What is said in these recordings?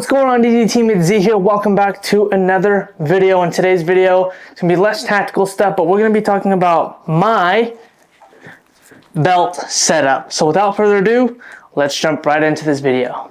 What's going on, DD team? It's Z here. Welcome back to another video. In today's video, it's gonna be less tactical stuff, but we're gonna be talking about my belt setup. So without further ado, let's jump right into this video.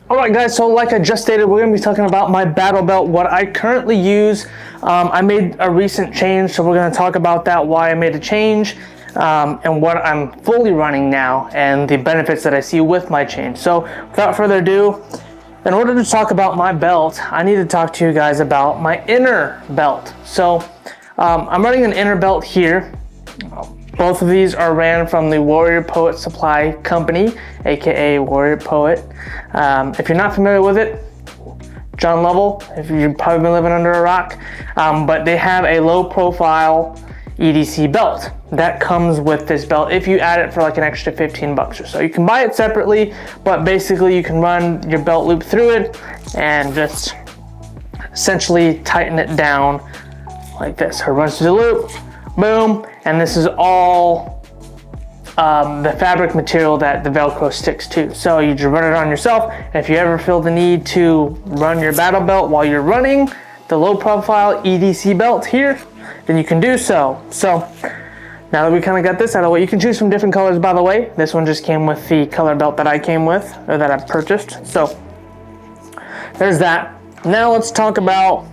Alright guys, so like I just stated, we're going to be talking about my battle belt, what I currently use. I made a recent change, so we're going to talk about that, why I made a change, and what I'm fully running now, and the benefits that I see with my change. So without further ado, in order to talk about my belt, I need to talk to you guys about my inner belt. So I'm running an inner belt here. Both of these are ran from the Warrior Poet Supply Company, aka Warrior Poet. If you're not familiar with it, John Lovell, if you've probably been living under a rock, but they have a low profile EDC belt that comes with this belt if you add it for like an extra 15 bucks or so. You can buy it separately, but basically you can run your belt loop through it and just essentially tighten it down like this. It runs through the loop, boom, and this is all the fabric material that the Velcro sticks to. So you just run it on yourself. And if you ever feel the need to run your battle belt while you're running the low profile EDC belt here, then you can do so. So now that we kind of got this out of the way, you can choose from different colors, by the way. This one just came with the color belt that I came with, or that I purchased. So there's that. Now let's talk about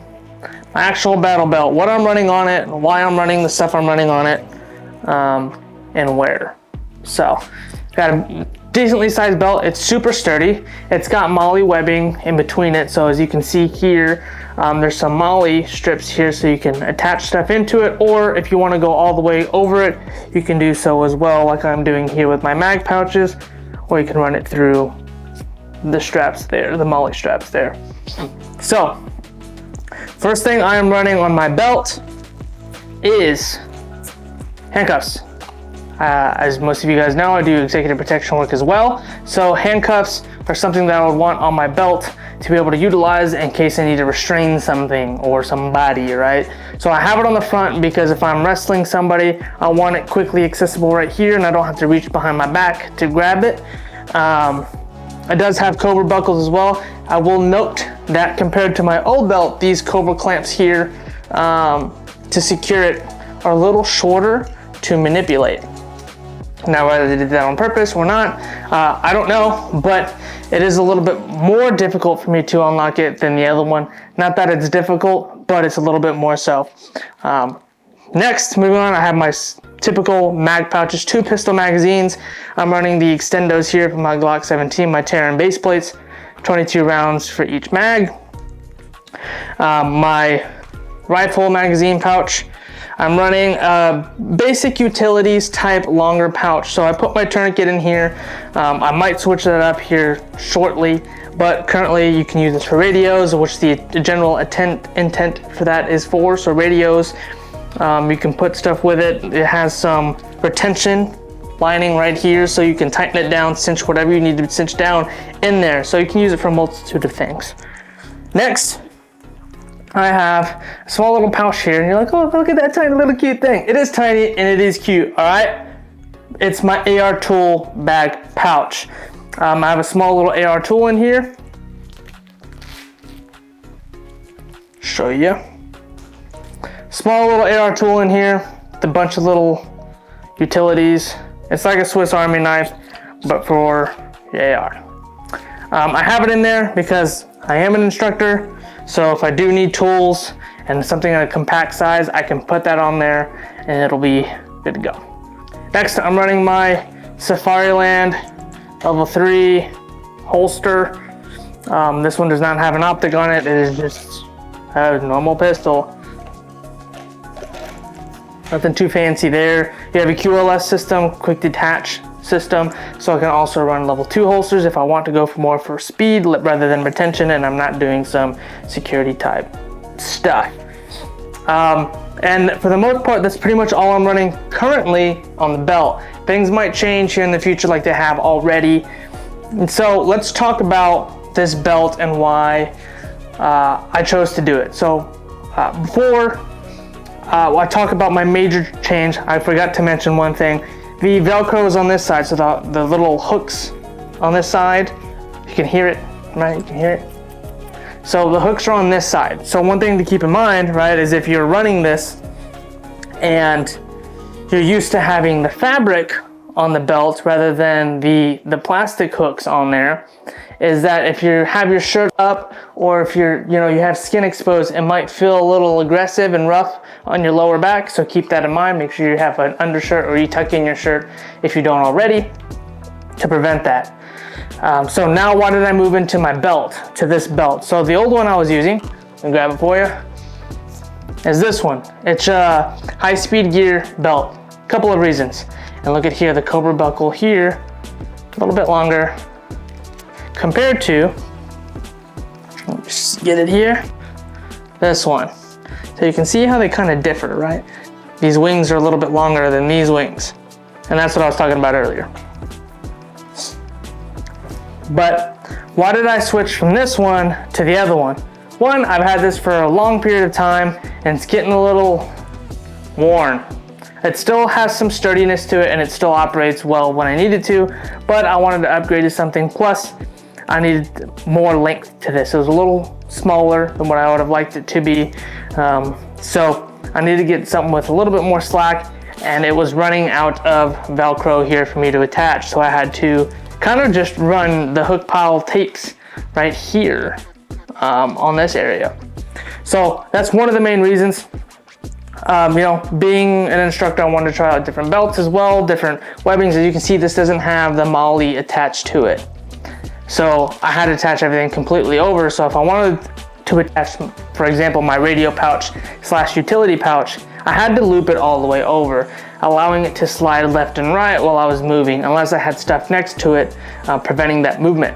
my actual battle belt, what I'm running on it, why I'm running the stuff I'm running on it, and where. So, got a decently sized belt. It's super sturdy. It's got MOLLE webbing in between it. So as you can see here, there's some MOLLE strips here so you can attach stuff into it, or if you want to go all the way over it, you can do so as well, like I'm doing here with my mag pouches, or you can run it through the straps there, the MOLLE straps there. So, first thing I am running on my belt is handcuffs. As most of you guys know, I do executive protection work as well. So handcuffs are something that I would want on my belt to be able to utilize in case I need to restrain something or somebody, right? So I have it on the front because if I'm wrestling somebody, I want it quickly accessible right here and I don't have to reach behind my back to grab it. It does have Cobra Buckles as well. I will note that compared to my old belt, these Cobra clamps here to secure it are a little shorter to manipulate. Now, whether they did that on purpose or not, I don't know, but it is a little bit more difficult for me to unlock it than the other one. Not that it's difficult, but it's a little bit more so. Next, moving on, I have my typical mag pouches, 2 pistol magazines. I'm running the extendos here from my Glock 17, my Terran base plates, 22 rounds for each mag. My rifle magazine pouch, I'm running a basic utilities type longer pouch. So I put my tourniquet in here. I might switch that up here shortly, but currently you can use this for radios, which the general intent for that is for. So radios, you can put stuff with it. It has some retention lining right here, so you can tighten it down, cinch whatever you need to cinch down in there. So you can use it for a multitude of things. Next, I have a small little pouch here, and you're like, oh, look at that tiny little cute thing. It is tiny and it is cute, all right? It's my AR tool bag pouch. I have a small little AR tool in here. Show you. Small little AR tool in here with a bunch of little utilities. It's like a Swiss Army knife, but for your AR. I have it in there because I am an instructor. So if I do need tools and something in a compact size, I can put that on there and it'll be good to go. Next, I'm running my Safariland level 3 holster. This one does not have an optic on it. It is just a normal pistol. Nothing too fancy there. You have a QLS system, quick detach system, so I can also run level 2 holsters if I want to go for more for speed rather than retention, and I'm not doing some security type stuff. And for the most part, that's pretty much all I'm running currently on the belt. Things might change here in the future like they have already. And so let's talk about this belt and why I chose to do it. So before I talk about my major change. I forgot to mention one thing. The Velcro is on this side, so the little hooks on this side, you can hear it, right? You can hear it. So the hooks are on this side. So one thing to keep in mind, right, is if you're running this and you're used to having the fabric on the belt rather than the plastic hooks on there, is that if you have your shirt up or if you have skin exposed, it might feel a little aggressive and rough on your lower back. So keep that in mind. Make sure you have an undershirt or you tuck in your shirt if you don't already to prevent that. So now why did I move into my belt, to this belt? So the old one I was using, I'll grab it for you, is this one. It's a high-speed gear belt. Couple of reasons. And look at here, the Cobra buckle here, a little bit longer compared to, let me just get it here, this one. So you can see how they kind of differ, right? These wings are a little bit longer than these wings. And that's what I was talking about earlier. But why did I switch from this one to the other one? One, I've had this for a long period of time and it's getting a little worn. It still has some sturdiness to it and it still operates well when I needed to, but I wanted to upgrade to something. Plus, I needed more length to this. It was a little smaller than what I would have liked it to be. So I needed to get something with a little bit more slack, and it was running out of Velcro here for me to attach. So I had to kind of just run the hook pile tapes right here on this area. So that's one of the main reasons. Being an instructor, I wanted to try out different belts as well, different webbings. As you can see, this doesn't have the MOLLE attached to it. So I had to attach everything completely over. So if I wanted to attach, for example, my radio pouch / utility pouch, I had to loop it all the way over, allowing it to slide left and right while I was moving, unless I had stuff next to it, preventing that movement,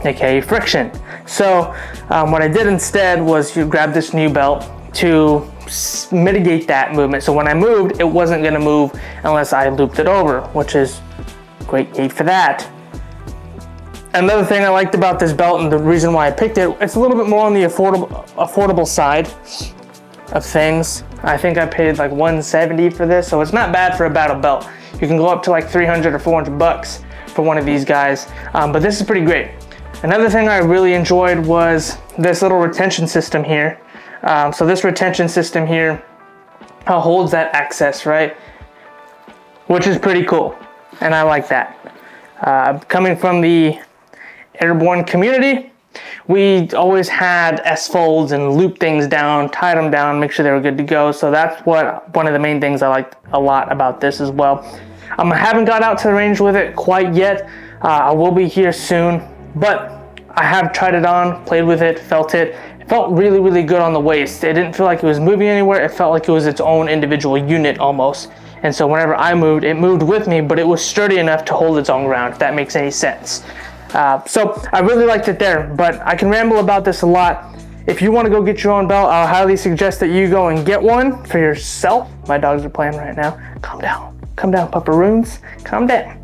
aka friction. So what I did instead was you grab this new belt to mitigate that movement. So when I moved, it wasn't gonna move unless I looped it over, which is great for that. Another thing I liked about this belt, and the reason why I picked it, it's a little bit more on the affordable side of things. I think I paid like $170 for this, so it's not bad for a battle belt. You can go up to like 300 or 400 bucks for one of these guys, but this is pretty great. Another thing I really enjoyed was this little retention system here. So this retention system here holds that access, right? Which is pretty cool, and I like that. Coming from the airborne community, we always had S-folds and loop things down, tied them down, make sure they were good to go. So that's one of the main things I liked a lot about this as well. I haven't got out to the range with it quite yet. I will be here soon, but I have tried it on, played with it, felt it. It felt really, really good on the waist. It didn't feel like it was moving anywhere. It felt like it was its own individual unit almost. And so whenever I moved, it moved with me, but it was sturdy enough to hold its own ground, if that makes any sense. So I really liked it there, but I can ramble about this a lot. If you want to go get your own belt, I'll highly suggest that you go and get one for yourself. My dogs are playing right now. Calm down, pupperoons, calm down.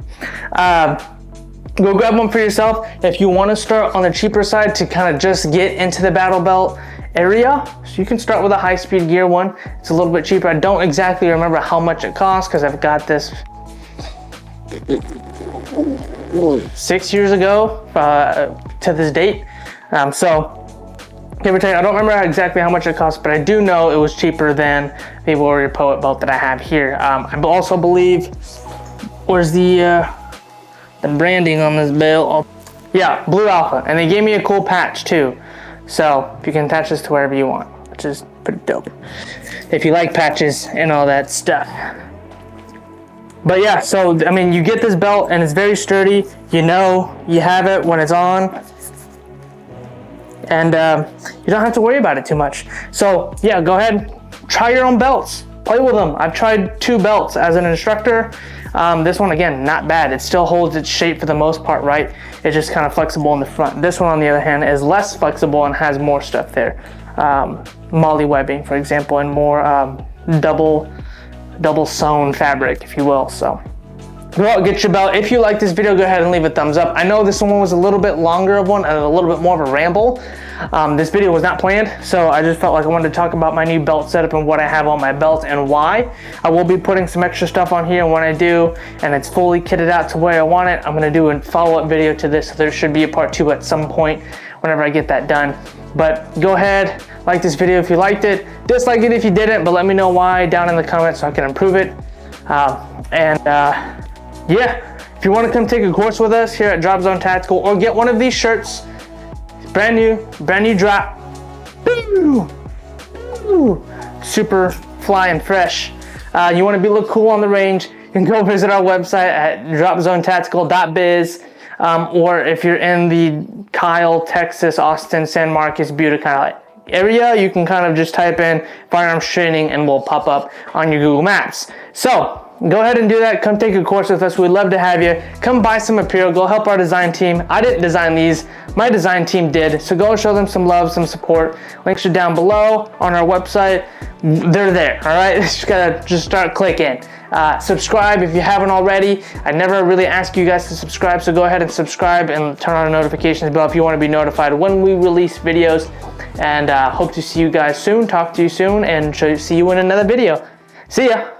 Go grab one for yourself. If you want to start on the cheaper side to kind of just get into the battle belt area, so you can start with a high-speed gear one. It's a little bit cheaper. I don't exactly remember how much it costs because I've got this 6 years ago to this date. So give or take, I don't remember exactly how much it cost, but I do know it was cheaper than the Warrior Poet belt that I have here. I also believe, where's the branding on this belt? Yeah, Blue Alpha, and they gave me a cool patch too. So you can attach this to wherever you want, which is pretty dope if you like patches and all that stuff. But yeah, so I mean, you get this belt and it's very sturdy. You know you have it when it's on, and you don't have to worry about it too much. So yeah, go ahead, try your own belts, play with them. I've tried 2 belts as an instructor. This one, again, not bad. It still holds its shape for the most part, right? It's just kind of flexible in the front. This one, on the other hand, is less flexible and has more stuff there. MOLLE webbing, for example, and more double sewn fabric, if you will. So go out, get your belt. If you like this video, go ahead and leave a thumbs up. I know this one was a little bit longer of one and a little bit more of a ramble. This video was not planned, so I just felt like I wanted to talk about my new belt setup and what I have on my belt and why. I will be putting some extra stuff on here, and when I do, and it's fully kitted out to where I want it, I'm gonna do a follow-up video to this, so there should be a part 2 at some point whenever I get that done. But go ahead, like this video if you liked it, dislike it if you didn't, but let me know why down in the comments so I can improve it. Yeah, if you want to come take a course with us here at Dropzone Tactical or get one of these shirts, brand new drop, super fly and fresh. You want to look cool on the range, you can go visit our website at dropzonetactical.biz, or if you're in the Kyle, Texas, Austin, San Marcos, Buda kind of area, you can kind of just type in firearms training and we'll pop up on your Google Maps. So go ahead and do that. Come take a course with us. We'd love to have you. Come buy some apparel. Go help our design team. I didn't design these. My design team did. So go show them some love, some support. Links are down below on our website. They're there, all right? Just gotta start clicking. Subscribe if you haven't already. I never really ask you guys to subscribe, so go ahead and subscribe and turn on the notifications bell if you want to be notified when we release videos. And hope to see you guys soon, talk to you soon, and see you in another video. See ya.